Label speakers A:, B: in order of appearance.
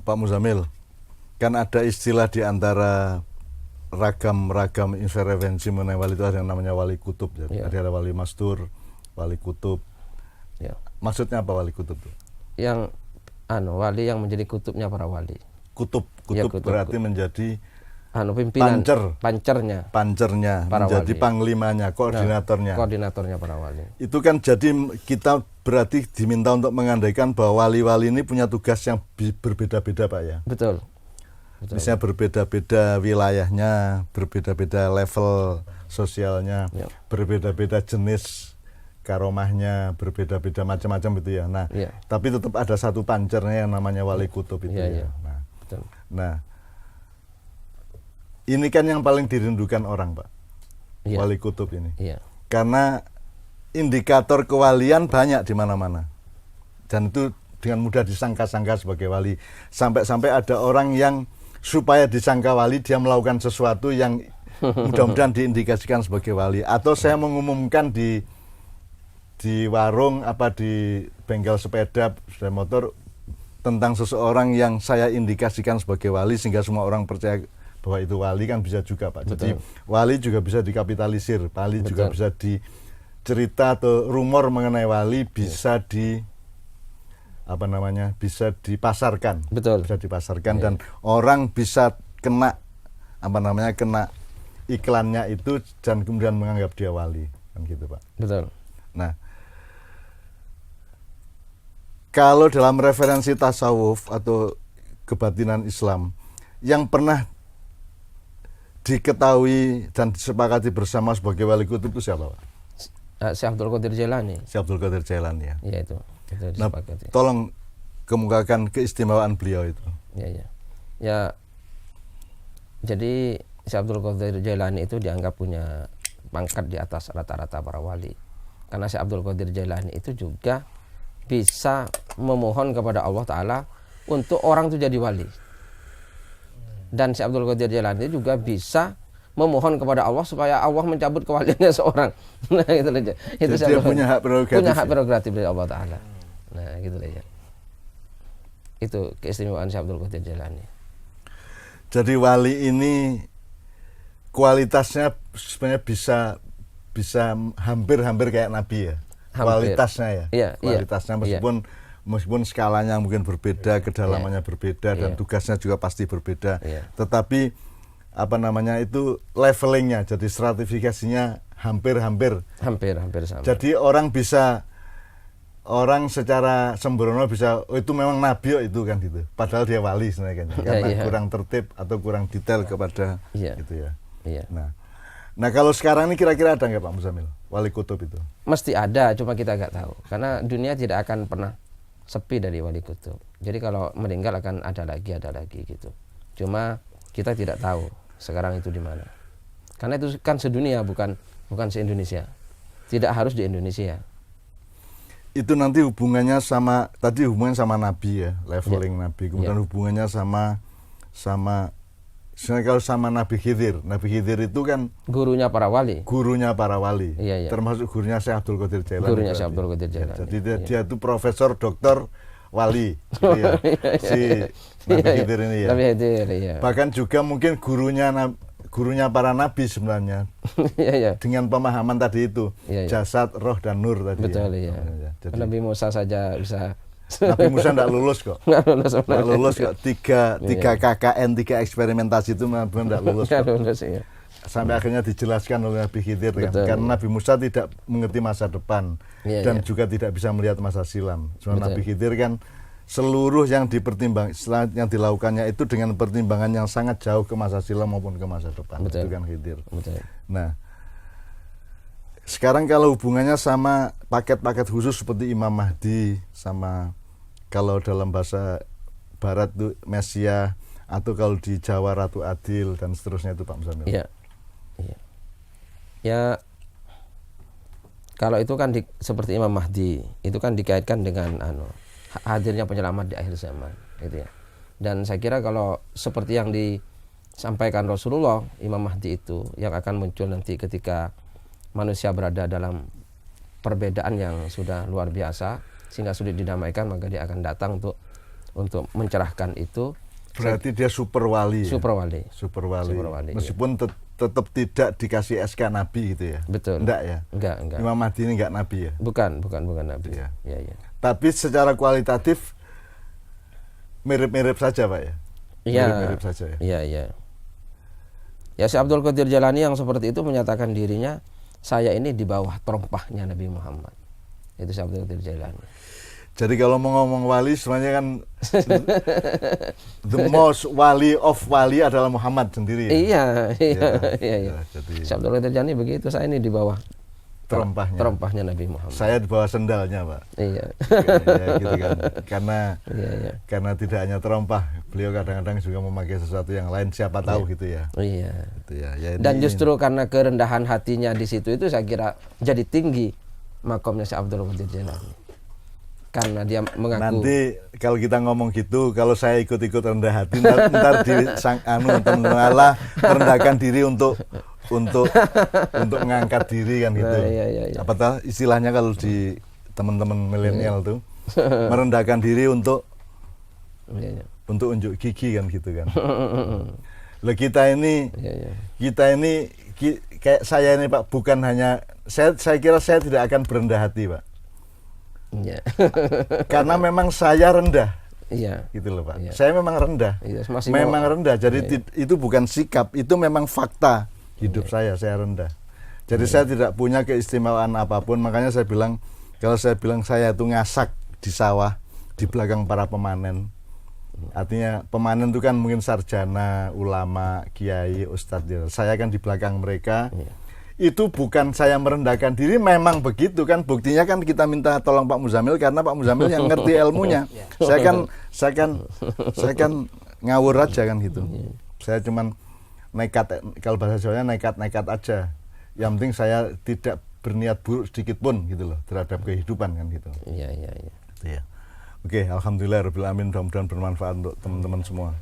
A: Pak Muzamil, kan ada istilah di antara ragam intervensi mengenai wali itu ada yang namanya wali kutub. Jadi ada wali mastur, wali kutub.
B: Ya.
A: Maksudnya apa wali kutub itu?
B: Yang wali yang menjadi kutubnya para wali.
A: Kutub berarti menjadi
B: pimpinan pancernya
A: menjadi
B: wali.
A: Panglimanya, koordinatornya.
B: Koordinatornya para wali. Itu
A: kan jadi kita berarti diminta untuk mengandaikan bahwa wali-wali ini punya tugas yang berbeda-beda, Pak ya.
B: Betul.
A: Misalnya berbeda-beda wilayahnya, berbeda-beda level sosialnya, berbeda-beda jenis karomahnya, berbeda-beda macam-macam gitu ya. Nah, tapi tetap ada satu pancernya yang namanya wali kutub itu ya. Nah, ini kan yang paling dirindukan orang, Pak. Wali kutub ini. Karena indikator kewalian banyak di mana-mana. Dan itu dengan mudah disangka-sangka sebagai wali. Sampai-sampai ada orang yang supaya disangka wali dia melakukan sesuatu yang mudah-mudahan diindikasikan sebagai wali. Atau saya mengumumkan di warung di bengkel sepeda motor tentang seseorang yang saya indikasikan sebagai wali sehingga semua orang percaya bahwa itu wali, kan bisa juga, Pak. Jadi wali juga bisa dikapitalisir, wali juga bisa dicerita atau rumor mengenai wali bisa bisa dipasarkan. Bisa dipasarkan dan orang bisa kena kena iklannya itu dan kemudian menganggap dia wali, kan gitu, Pak.
B: Betul.
A: Nah, kalau dalam referensi tasawuf atau kebatinan Islam yang pernah diketahui dan disepakati bersama sebagai wali kutub itu siapa, Pak?
B: Syekh Abdul Qadir Jailani.
A: Syekh Abdul Qadir Jailani ya.
B: Iya itu disepakati.
A: Tolong kemukakan keistimewaan beliau itu.
B: Ya. Jadi Syekh Abdul Qadir Jailani itu dianggap punya pangkat di atas rata-rata para wali. Karena Syekh Abdul Qadir Jailani itu juga bisa memohon kepada Allah Ta'ala untuk orang itu jadi wali. Dan Syekh Abdul Qadir Jailani juga bisa memohon kepada Allah supaya Allah mencabut kewaliannya seorang. Nah, gitu aja. Itu
A: dia punya hak prerogatif.
B: Punya hak prerogatif dari Allah Ta'ala. Nah, gitu aja. Itu keistimewaan Syekh Abdul Qadir Jailani.
A: Jadi wali ini kualitasnya sebenarnya bisa hampir kayak Nabi ya. Kualitasnya ya. Kualitasnya meskipun skalanya mungkin berbeda, kedalamannya berbeda dan tugasnya juga pasti berbeda. Tetapi itu levelingnya, jadi stratifikasinya hampir
B: sama.
A: Jadi orang secara sembrono bisa itu memang nabi itu kan gitu. Padahal dia wali sebenarnya kan. Karena kurang tertib atau kurang detail kepada gitu ya. Nah kalau sekarang ini kira-kira ada nggak Pak Muzamil wali kutub itu?
B: Mesti ada, cuma kita nggak tahu. Karena dunia tidak akan pernah sepi dari wali kutub. Jadi kalau meninggal akan ada lagi gitu. Cuma kita tidak tahu sekarang itu di mana. Karena itu kan sedunia, bukan se-Indonesia. Tidak harus di Indonesia.
A: Itu nanti hubungannya sama Nabi ya, leveling Nabi. Kemudian hubungannya sama kalau sama Nabi Khidir itu kan
B: gurunya para wali.
A: Termasuk gurunya Syekh Abdul Qadir Jailani. Jadi dia itu profesor doktor wali gitu ya. Si Nabi Khidir ini ya. Bahkan juga mungkin gurunya para nabi sebenarnya. Dengan pemahaman tadi itu, jasad, roh dan nur tadi.
B: Betul ya. Jadi, Nabi Musa saja bisa.
A: Nabi Musa enggak lulus kok. Enggak lulus kok. Tiga KKN, 3 eksperimentasi itu benar enggak lulus. Sampai akhirnya dijelaskan oleh Nabi Khidir kan. Karena Nabi Musa tidak mengerti masa depan dan juga tidak bisa melihat masa silam. Cuma Nabi Khidir kan seluruh yang yang dilakukannya itu dengan pertimbangan yang sangat jauh ke masa silam maupun ke masa depan. Itu kan Khidir. Nah, sekarang kalau hubungannya sama paket-paket khusus seperti Imam Mahdi, sama kalau dalam bahasa Barat itu Mesia, atau kalau di Jawa Ratu Adil dan seterusnya itu Pak Muzamil.
B: Ya, kalau itu kan seperti Imam Mahdi, itu kan dikaitkan dengan hadirnya penyelamat di akhir zaman, gitu ya. Dan saya kira kalau seperti yang disampaikan Rasulullah, Imam Mahdi itu yang akan muncul nanti ketika manusia berada dalam perbedaan yang sudah luar biasa sehingga sulit didamaikan, maka dia akan datang untuk untuk mencerahkan itu.
A: Berarti dia super wali.
B: Super wali.
A: Super wali. Meskipun
B: ya.
A: tetap tidak dikasih SK Nabi gitu ya.
B: Betul.
A: Enggak ya?
B: Enggak.
A: Imam Mahdi ini enggak Nabi ya?
B: Bukan Nabi.
A: Ya.
B: Ya.
A: Tapi secara kualitatif mirip-mirip saja, Pak ya?
B: Iya.
A: Mirip-mirip saja ya?
B: Iya. Ya, Syekh Abdul Qadir Jailani yang seperti itu menyatakan dirinya, saya ini di bawah terompahnya Nabi Muhammad. Itu Syekh Abdul Qadir Jailani.
A: Jadi kalau mau ngomong wali sebenarnya kan the most wali of wali adalah Muhammad sendiri.
B: Iya.
A: Jadi
B: Syekh Abdul Qadir Jailani begitu, saya ini di bawah terompahnya Nabi Muhammad.
A: Saya di bawah sendalnya, Pak.
B: Iya.
A: Ya, gitu kan. Karena tidak hanya terompah, beliau kadang-kadang juga memakai sesuatu yang lain, siapa tahu gitu ya.
B: Iya.
A: Gitu ya.
B: Dan justru karena kerendahan hatinya di situ itu saya kira jadi tinggi makomnya Syekh Abdul Qadir Jailani. Karena dia mengaku. Nanti
A: kalau kita ngomong gitu, kalau saya ikut-ikut rendah hati, ntar di Allah merendahkan diri untuk mengangkat diri kan gitu.
B: Iya.
A: Apa istilahnya kalau di teman-teman milenial tuh merendahkan diri untuk unjuk gigi kan gitu kan. Loh kita ini kayak saya ini Pak, bukan hanya saya kira saya tidak akan berendah hati Pak.
B: Iya.
A: Karena memang saya rendah.
B: Iya.
A: Gitu loh Pak.
B: Iya.
A: Saya memang rendah.
B: Iya,
A: memang rendah. Jadi itu bukan sikap, itu memang fakta hidup saya rendah. Jadi saya tidak punya keistimewaan apapun, makanya saya bilang kalau saya bilang saya itu ngasak di sawah di belakang para pemanen. Artinya pemanen itu kan mungkin sarjana, ulama, kiai, ustadz. Saya kan di belakang mereka.
B: Iya.
A: Itu bukan saya merendahkan diri, memang begitu kan, buktinya kan kita minta tolong Pak Muzamil karena Pak Muzamil yang ngerti ilmunya. Saya kan ngawur aja kan gitu. Saya cuman nekat, kalau bahasa Jawanya nekat aja. Yang penting saya tidak berniat buruk sedikit pun gitu loh terhadap kehidupan kan gitu.
B: Iya.
A: Oke, alhamdulillah rabbil alamin, mudah-mudahan bermanfaat untuk teman-teman semua.